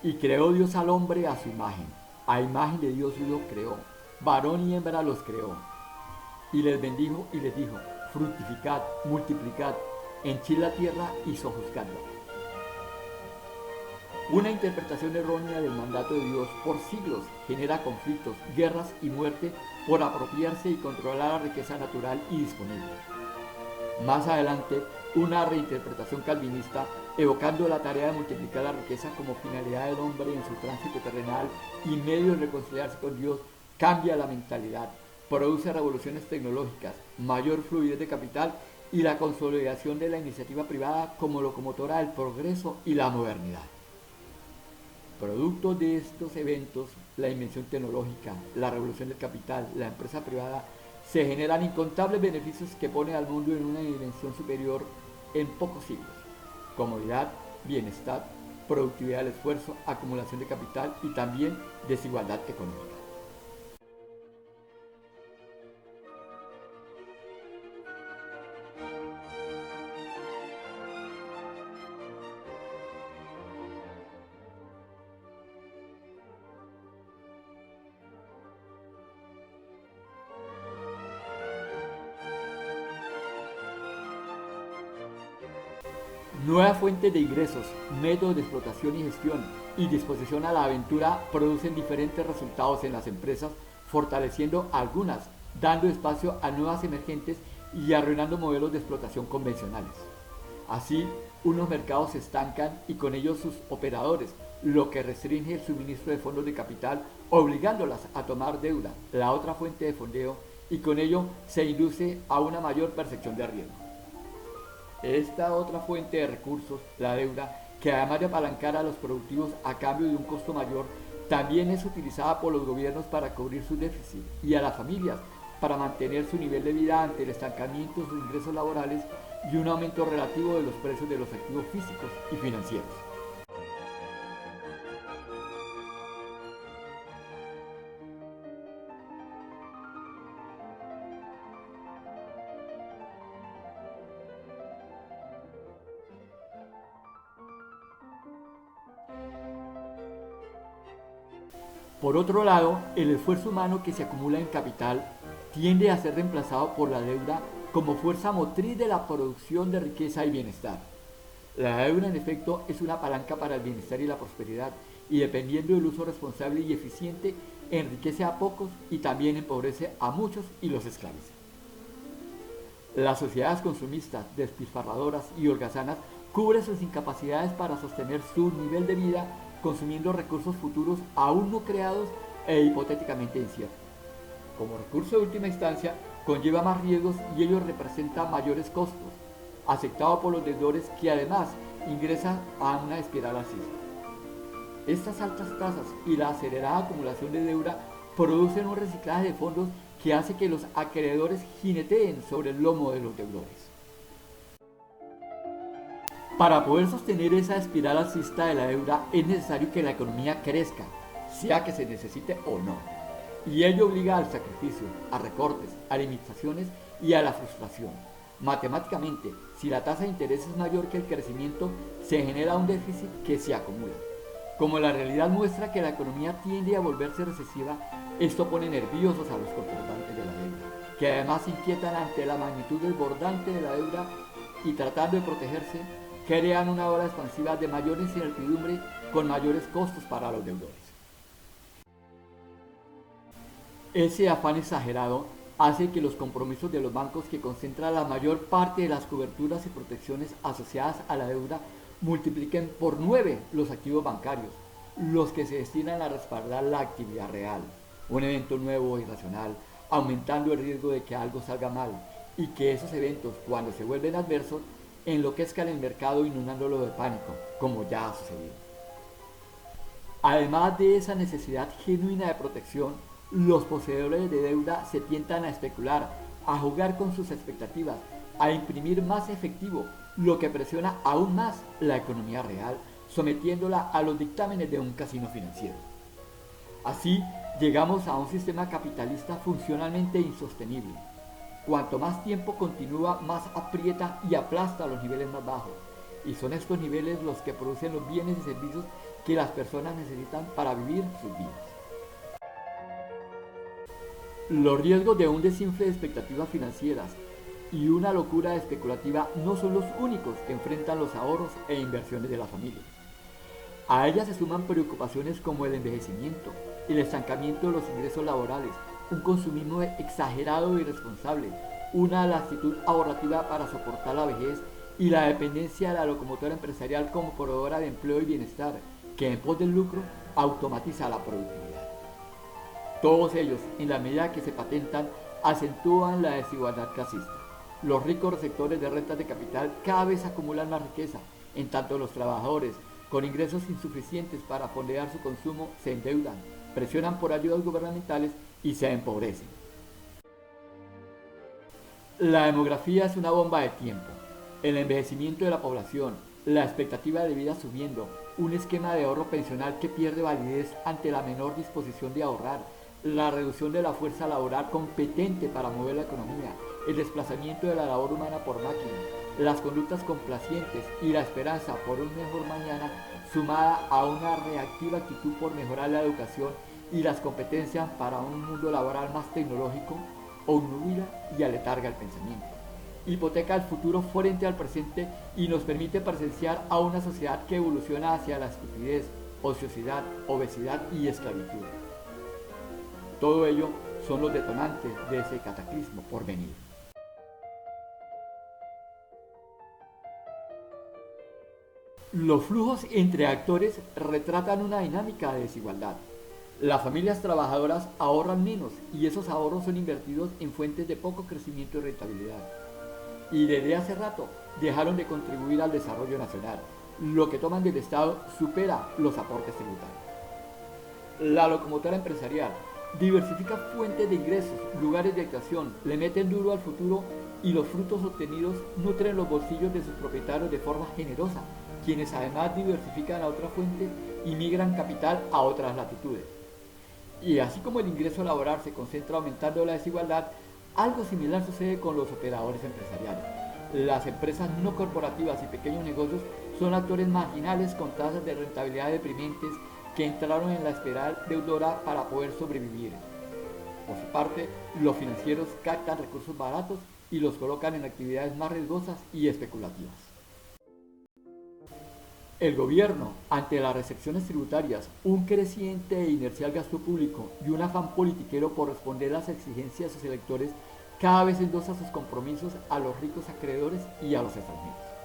Y creó Dios al hombre a su imagen. A imagen de Dios lo creó. Varón y hembra los creó. Y les bendijo y les dijo, fructificad, multiplicad, henchid la tierra y sojuzgadla. Una interpretación errónea del mandato de Dios por siglos genera conflictos, guerras y muerte por apropiarse y controlar la riqueza natural y disponible. Más adelante, una reinterpretación calvinista, evocando la tarea de multiplicar la riqueza como finalidad del hombre en su tránsito terrenal y medio de reconciliarse con Dios, cambia la mentalidad, produce revoluciones tecnológicas, mayor fluidez de capital y la consolidación de la iniciativa privada como locomotora del progreso y la modernidad. Producto de estos eventos, la invención tecnológica, la revolución del capital, la empresa privada, se generan incontables beneficios que ponen al mundo en una dimensión superior en pocos siglos. Comodidad, bienestar, productividad del esfuerzo, acumulación de capital y también desigualdad económica. Nuevas fuentes de ingresos, métodos de explotación y gestión y disposición a la aventura producen diferentes resultados en las empresas, fortaleciendo algunas, dando espacio a nuevas emergentes y arruinando modelos de explotación convencionales. Así, unos mercados se estancan y con ellos sus operadores, lo que restringe el suministro de fondos de capital, obligándolas a tomar deuda, la otra fuente de fondeo, y con ello se induce a una mayor percepción de riesgo. Esta otra fuente de recursos, la deuda, que además de apalancar a los productivos a cambio de un costo mayor, también es utilizada por los gobiernos para cubrir su déficit y a las familias para mantener su nivel de vida ante el estancamiento de sus ingresos laborales y un aumento relativo de los precios de los activos físicos y financieros. Por otro lado, el esfuerzo humano que se acumula en capital tiende a ser reemplazado por la deuda como fuerza motriz de la producción de riqueza y bienestar. La deuda, en efecto, es una palanca para el bienestar y la prosperidad, y dependiendo del uso responsable y eficiente, enriquece a pocos y también empobrece a muchos y los esclaviza. Las sociedades consumistas, despilfarradoras y holgazanas cubren sus incapacidades para sostener su nivel de vida consumiendo recursos futuros aún no creados e hipotéticamente inciertos. Como recurso de última instancia, conlleva más riesgos y ello representa mayores costos, aceptado por los deudores que además ingresan a una espiral alcista. Estas altas tasas y la acelerada acumulación de deuda producen un reciclaje de fondos que hace que los acreedores jineteen sobre el lomo de los deudores. Para poder sostener esa espiral alcista de la deuda es necesario que la economía crezca, sea que se necesite o no. Y ello obliga al sacrificio, a recortes, a limitaciones y a la frustración. Matemáticamente, si la tasa de interés es mayor que el crecimiento, se genera un déficit que se acumula. Como la realidad muestra que la economía tiende a volverse recesiva, esto pone nerviosos a los controlantes de la deuda, que además inquietan ante la magnitud desbordante de la deuda y tratando de protegerse, crean una ola expansiva de mayor incertidumbre con mayores costos para los deudores. Ese afán exagerado hace que los compromisos de los bancos, que concentran la mayor parte de las coberturas y protecciones asociadas a la deuda, multipliquen por 9 los activos bancarios, los que se destinan a respaldar la actividad real, un evento nuevo o irracional, aumentando el riesgo de que algo salga mal y que esos eventos, cuando se vuelven adversos, enloquezcan el mercado inundándolo de pánico, como ya ha sucedido. Además de esa necesidad genuina de protección, los poseedores de deuda se tientan a especular, a jugar con sus expectativas, a imprimir más efectivo, lo que presiona aún más la economía real, sometiéndola a los dictámenes de un casino financiero. Así, llegamos a un sistema capitalista funcionalmente insostenible. Cuanto más tiempo continúa, más aprieta y aplasta los niveles más bajos. Y son estos niveles los que producen los bienes y servicios que las personas necesitan para vivir sus vidas. Los riesgos de un desinfle de expectativas financieras y una locura especulativa no son los únicos que enfrentan los ahorros e inversiones de las familias. A ellas se suman preocupaciones como el envejecimiento, el estancamiento de los ingresos laborales, un consumismo exagerado e irresponsable, una laxitud ahorrativa para soportar la vejez y la dependencia de la locomotora empresarial como proveedora de empleo y bienestar, que en pos del lucro automatiza la productividad. Todos ellos, en la medida que se patentan, acentúan la desigualdad clasista. Los ricos receptores de rentas de capital cada vez acumulan más riqueza, en tanto los trabajadores, con ingresos insuficientes para fondear su consumo, se endeudan, presionan por ayudas gubernamentales y se empobrecen. La demografía es una bomba de tiempo. El envejecimiento de la población, la expectativa de vida subiendo, un esquema de ahorro pensional que pierde validez ante la menor disposición de ahorrar, la reducción de la fuerza laboral competente para mover la economía, el desplazamiento de la labor humana por máquinas, las conductas complacientes y la esperanza por un mejor mañana, sumada a una reactiva actitud por mejorar la educación y las competencias para un mundo laboral más tecnológico, obnubila y aletarga el pensamiento. Hipoteca el futuro frente al presente y nos permite presenciar a una sociedad que evoluciona hacia la estupidez, ociosidad, obesidad y esclavitud. Todo ello son los detonantes de ese cataclismo por venir. Los flujos entre actores retratan una dinámica de desigualdad. Las familias trabajadoras ahorran menos y esos ahorros son invertidos en fuentes de poco crecimiento y rentabilidad. Y desde hace rato dejaron de contribuir al desarrollo nacional. Lo que toman del Estado supera los aportes tributarios. La locomotora empresarial diversifica fuentes de ingresos, lugares de actuación, le meten duro al futuro y los frutos obtenidos nutren los bolsillos de sus propietarios de forma generosa, quienes además diversifican a otra fuente y migran capital a otras latitudes. Y así como el ingreso laboral se concentra aumentando la desigualdad, algo similar sucede con los operadores empresariales. Las empresas no corporativas y pequeños negocios son actores marginales con tasas de rentabilidad deprimentes que entraron en la espiral deudora para poder sobrevivir. Por su parte, los financieros captan recursos baratos y los colocan en actividades más riesgosas y especulativas. El gobierno, ante las restricciones tributarias, un creciente e inercial gasto público y un afán politiquero por responder a las exigencias de sus electores, cada vez endosa sus compromisos a los ricos acreedores y a los extranjeros.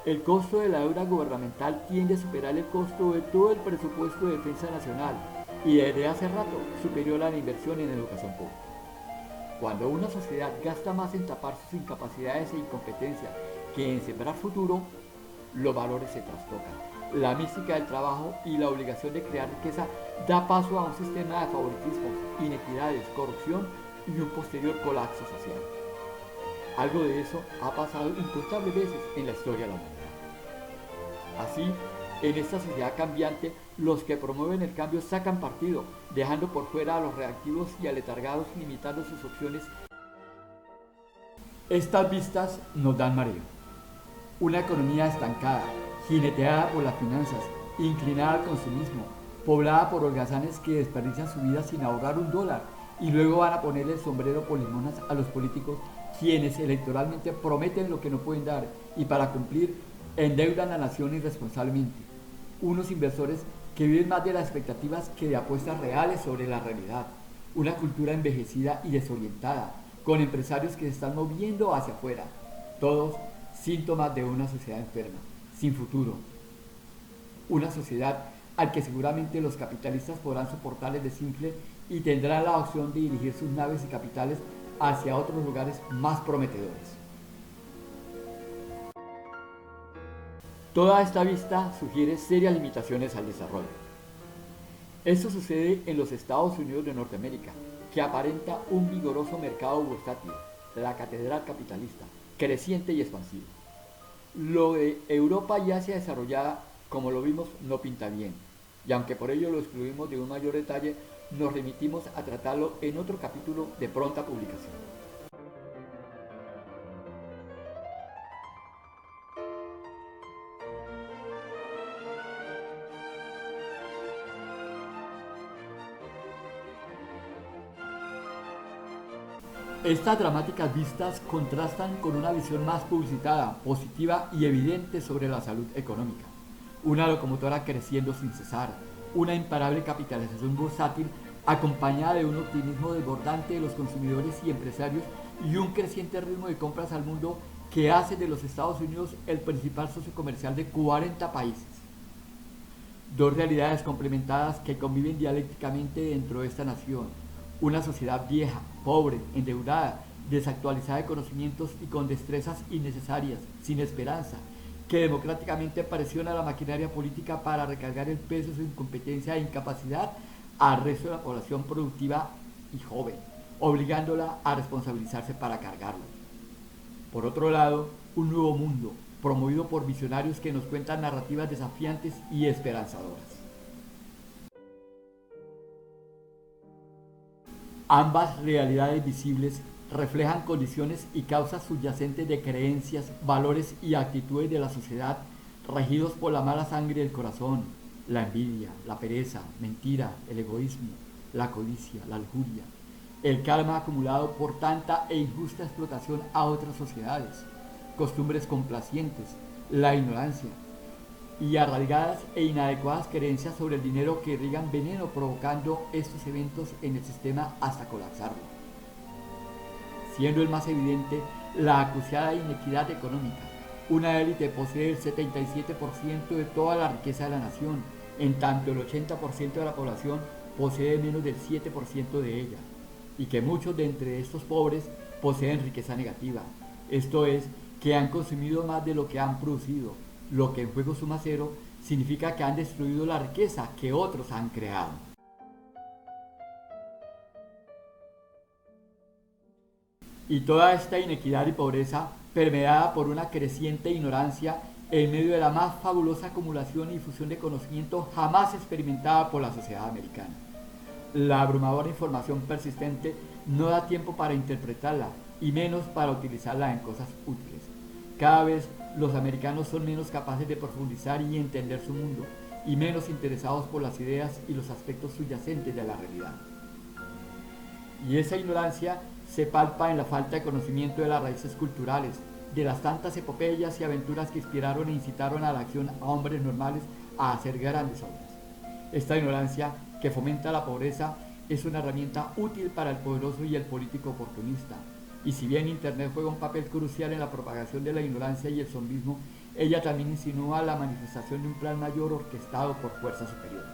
El costo de la deuda gubernamental tiende a superar el costo de todo el presupuesto de defensa nacional y desde hace rato superior a la inversión en educación pública. Cuando una sociedad gasta más en tapar sus incapacidades e incompetencia que en sembrar futuro, los valores se trastocan. La mística del trabajo y la obligación de crear riqueza da paso a un sistema de favoritismos, inequidades, corrupción y un posterior colapso social. Algo de eso ha pasado incontables veces en la historia de la humanidad. Así, en esta sociedad cambiante, los que promueven el cambio sacan partido, dejando por fuera a los reactivos y aletargados, limitando sus opciones. Estas vistas nos dan mareo. Una economía estancada, jineteada por las finanzas, inclinada al consumismo, poblada por holgazanes que desperdician su vida sin ahorrar un dólar y luego van a ponerle el sombrero por limonas a los políticos quienes electoralmente prometen lo que no pueden dar y para cumplir endeudan a la nación irresponsablemente. Unos inversores que viven más de las expectativas que de apuestas reales sobre la realidad. Una cultura envejecida y desorientada, con empresarios que se están moviendo hacia afuera. Todos síntomas de una sociedad enferma, sin futuro. Una sociedad al que seguramente los capitalistas podrán soportar el desinfle y tendrán la opción de dirigir sus naves y capitales hacia otros lugares más prometedores. Toda esta vista sugiere serias limitaciones al desarrollo. Esto sucede en los Estados Unidos de Norteamérica, que aparenta un vigoroso mercado bursátil, la catedral capitalista, creciente y expansivo. Lo de Europa y Asia desarrollada, como lo vimos, no pinta bien, y aunque por ello lo excluimos de un mayor detalle, nos remitimos a tratarlo en otro capítulo de pronta publicación. Estas dramáticas vistas contrastan con una visión más publicitada, positiva y evidente sobre la salud económica. Una locomotora creciendo sin cesar, una imparable capitalización bursátil acompañada de un optimismo desbordante de los consumidores y empresarios y un creciente ritmo de compras al mundo que hace de los Estados Unidos el principal socio comercial de 40 países. Dos realidades complementadas que conviven dialécticamente dentro de esta nación. Una sociedad vieja, pobre, endeudada, desactualizada de conocimientos y con destrezas innecesarias, sin esperanza, que democráticamente presiona a la maquinaria política para recargar el peso de su incompetencia e incapacidad al resto de la población productiva y joven, obligándola a responsabilizarse para cargarlo. Por otro lado, un nuevo mundo, promovido por visionarios que nos cuentan narrativas desafiantes y esperanzadoras. Ambas realidades visibles reflejan condiciones y causas subyacentes de creencias, valores y actitudes de la sociedad regidos por la mala sangre del corazón, la envidia, la pereza, mentira, el egoísmo, la codicia, la lujuria, el karma acumulado por tanta e injusta explotación a otras sociedades, costumbres complacientes, la ignorancia y arraigadas e inadecuadas creencias sobre el dinero que irrigan veneno provocando estos eventos en el sistema hasta colapsarlo. Siendo el más evidente la acuciada inequidad económica. Una élite posee el 77% de toda la riqueza de la nación, en tanto el 80% de la población posee menos del 7% de ella, y que muchos de entre estos pobres poseen riqueza negativa, esto es, que han consumido más de lo que han producido, lo que en juego suma cero significa que han destruido la riqueza que otros han creado. Y toda esta inequidad y pobreza, permeada por una creciente ignorancia en medio de la más fabulosa acumulación y difusión de conocimiento jamás experimentada por la sociedad americana. La abrumadora información persistente no da tiempo para interpretarla y menos para utilizarla en cosas útiles. Cada vez los americanos son menos capaces de profundizar y entender su mundo y menos interesados por las ideas y los aspectos subyacentes de la realidad. Y esa ignorancia se palpa en la falta de conocimiento de las raíces culturales, de las tantas epopeyas y aventuras que inspiraron e incitaron a la acción a hombres normales a hacer grandes obras. Esta ignorancia que fomenta la pobreza es una herramienta útil para el poderoso y el político oportunista. Y si bien Internet juega un papel crucial en la propagación de la ignorancia y el zombismo, ella también insinúa la manifestación de un plan mayor orquestado por fuerzas superiores.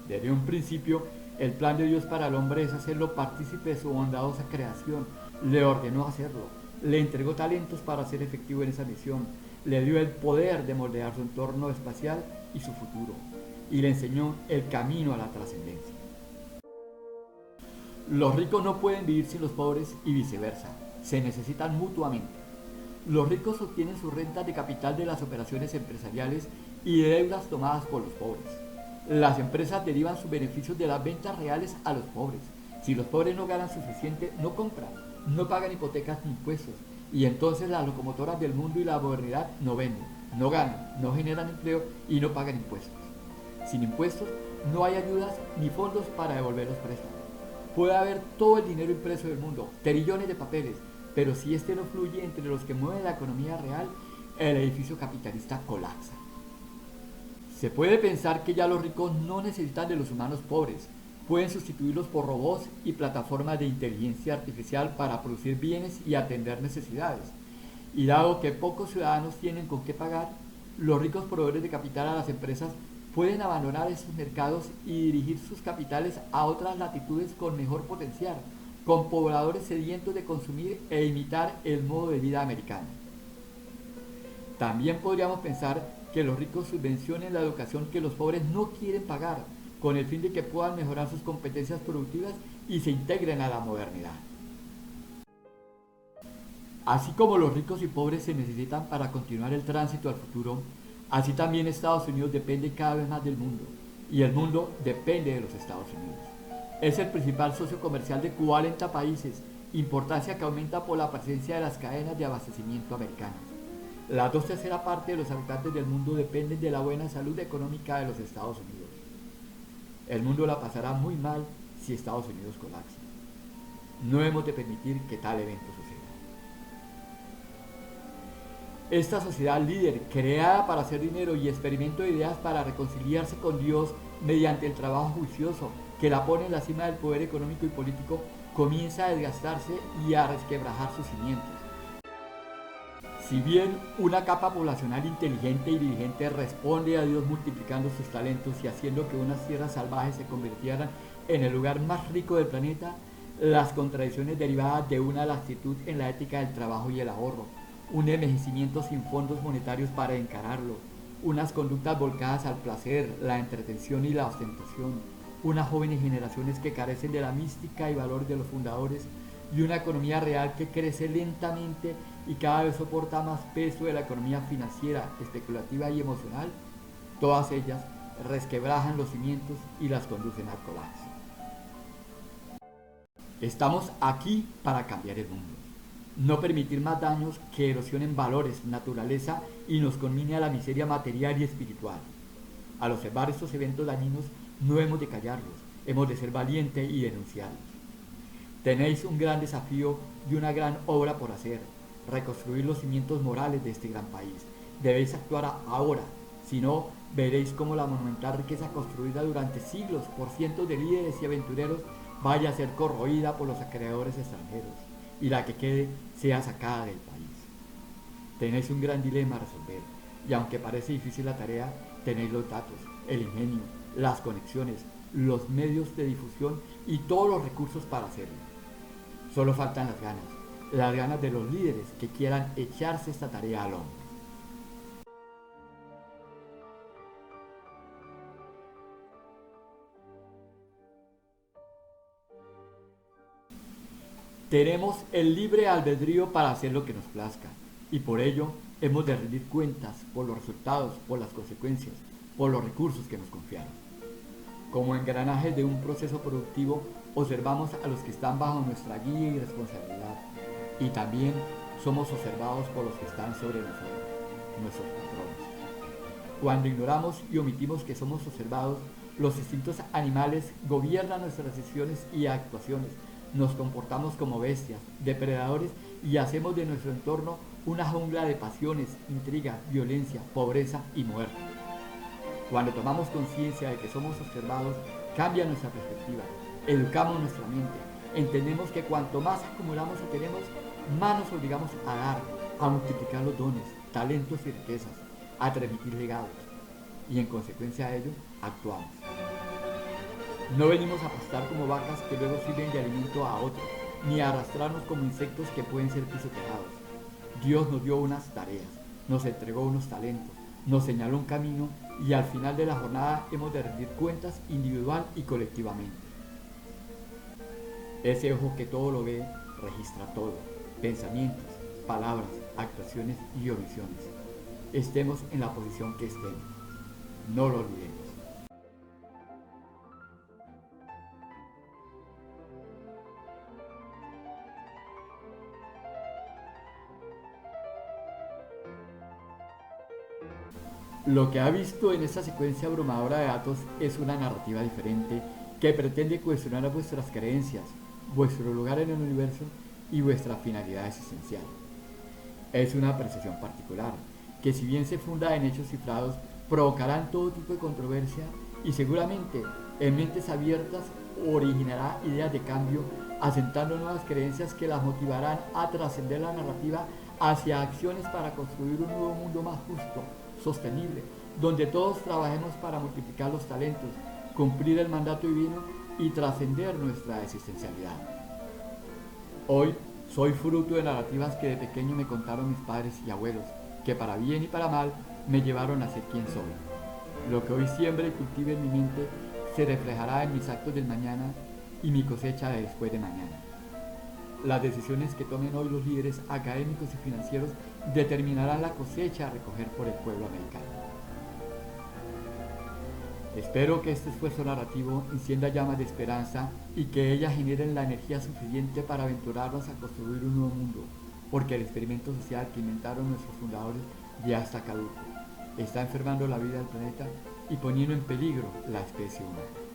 Desde un principio, el plan de Dios para el hombre es hacerlo partícipe de su bondadosa creación. Le ordenó hacerlo, le entregó talentos para ser efectivo en esa misión, le dio el poder de moldear su entorno espacial y su futuro, y le enseñó el camino a la trascendencia. Los ricos no pueden vivir sin los pobres y viceversa, se necesitan mutuamente. Los ricos obtienen sus rentas de capital de las operaciones empresariales y de deudas tomadas por los pobres. Las empresas derivan sus beneficios de las ventas reales a los pobres. Si los pobres no ganan suficiente, no compran, no pagan hipotecas ni impuestos, y entonces las locomotoras del mundo y la modernidad no venden, no ganan, no generan empleo y no pagan impuestos. Sin impuestos no hay ayudas ni fondos para devolver los préstamos. Puede haber todo el dinero impreso del mundo, trillones de papeles, pero si este no fluye entre los que mueven la economía real, el edificio capitalista colapsa. Se puede pensar que ya los ricos no necesitan de los humanos pobres, pueden sustituirlos por robots y plataformas de inteligencia artificial para producir bienes y atender necesidades. Y dado que pocos ciudadanos tienen con qué pagar, los ricos proveedores de capital a las empresas pueden abandonar esos mercados y dirigir sus capitales a otras latitudes con mejor potencial, con pobladores sedientos de consumir e imitar el modo de vida americano. También podríamos pensar que los ricos subvencionen la educación que los pobres no quieren pagar, con el fin de que puedan mejorar sus competencias productivas y se integren a la modernidad. Así como los ricos y pobres se necesitan para continuar el tránsito al futuro, así también Estados Unidos depende cada vez más del mundo, y el mundo depende de los Estados Unidos. Es el principal socio comercial de 40 países, importancia que aumenta por la presencia de las cadenas de abastecimiento americanas. La 2/3 parte de los habitantes del mundo dependen de la buena salud económica de los Estados Unidos. El mundo la pasará muy mal si Estados Unidos colapsa. No hemos de permitir que tal evento suceda. Esta sociedad líder, creada para hacer dinero y experimento de ideas para reconciliarse con Dios mediante el trabajo juicioso que la pone en la cima del poder económico y político, comienza a desgastarse y a resquebrajar sus cimientos. Si bien una capa poblacional inteligente y diligente responde a Dios multiplicando sus talentos y haciendo que unas tierras salvajes se convirtieran en el lugar más rico del planeta, las contradicciones derivadas de una laxitud en la ética del trabajo y el ahorro, un envejecimiento sin fondos monetarios para encararlo, unas conductas volcadas al placer, la entretención y la ostentación, unas jóvenes generaciones que carecen de la mística y valores de los fundadores, y una economía real que crece lentamente y cada vez soporta más peso de la economía financiera, especulativa y emocional, todas ellas resquebrajan los cimientos y las conducen al colapso. Estamos aquí para cambiar el mundo, no permitir más daños que erosionen valores, naturaleza y nos conmine a la miseria material y espiritual. Al observar estos eventos dañinos, no hemos de callarlos, hemos de ser valientes y denunciarlos. Tenéis un gran desafío y una gran obra por hacer, reconstruir los cimientos morales de este gran país. Debéis actuar ahora, si no, veréis cómo la monumental riqueza construida durante siglos por cientos de líderes y aventureros vaya a ser corroída por los acreedores extranjeros, y la que quede sea sacada del país. Tenéis un gran dilema a resolver, y aunque parece difícil la tarea, tenéis los datos, el ingenio, las conexiones, los medios de difusión y todos los recursos para hacerlo. Solo faltan las ganas de los líderes que quieran echarse esta tarea al hombro. Tenemos el libre albedrío para hacer lo que nos plazca, y por ello hemos de rendir cuentas por los resultados, por las consecuencias, por los recursos que nos confiaron. Como engranajes de un proceso productivo, observamos a los que están bajo nuestra guía y responsabilidad, y también somos observados por los que están sobre nosotros, nuestros patrones. Cuando ignoramos y omitimos que somos observados, los instintos animales gobiernan nuestras decisiones y actuaciones. Nos comportamos como bestias, depredadores, y hacemos de nuestro entorno una jungla de pasiones, intriga, violencia, pobreza y muerte. Cuando tomamos conciencia de que somos observados, cambia nuestra perspectiva, educamos nuestra mente, entendemos que cuanto más acumulamos y tenemos, más nos obligamos a dar, a multiplicar los dones, talentos y riquezas, a transmitir legados, y en consecuencia de ello, actuamos. No venimos a pastar como vacas que luego sirven de alimento a otros, ni a arrastrarnos como insectos que pueden ser pisoteados. Dios nos dio unas tareas, nos entregó unos talentos, nos señaló un camino y al final de la jornada hemos de rendir cuentas individual y colectivamente. Ese ojo que todo lo ve, registra todo, pensamientos, palabras, actuaciones y omisiones. Estemos en la posición que estemos, no lo olvidemos. Lo que ha visto en esta secuencia abrumadora de datos es una narrativa diferente que pretende cuestionar vuestras creencias, vuestro lugar en el universo y vuestra finalidad existencial. Es una apreciación particular, que si bien se funda en hechos cifrados, provocarán todo tipo de controversia y seguramente en mentes abiertas originará ideas de cambio, asentando nuevas creencias que las motivarán a trascender la narrativa hacia acciones para construir un nuevo mundo más justo, sostenible, donde todos trabajemos para multiplicar los talentos, cumplir el mandato divino y trascender nuestra existencialidad. Hoy soy fruto de narrativas que de pequeño me contaron mis padres y abuelos, que para bien y para mal me llevaron a ser quien soy. Lo que hoy siembre y cultive en mi mente se reflejará en mis actos del mañana y mi cosecha de después de mañana. Las decisiones que tomen hoy los líderes académicos y financieros determinarán la cosecha a recoger por el pueblo americano. Espero que este esfuerzo narrativo encienda llamas de esperanza y que ellas generen la energía suficiente para aventurarnos a construir un nuevo mundo, porque el experimento social que inventaron nuestros fundadores ya está caduco, está enfermando la vida del planeta y poniendo en peligro la especie humana.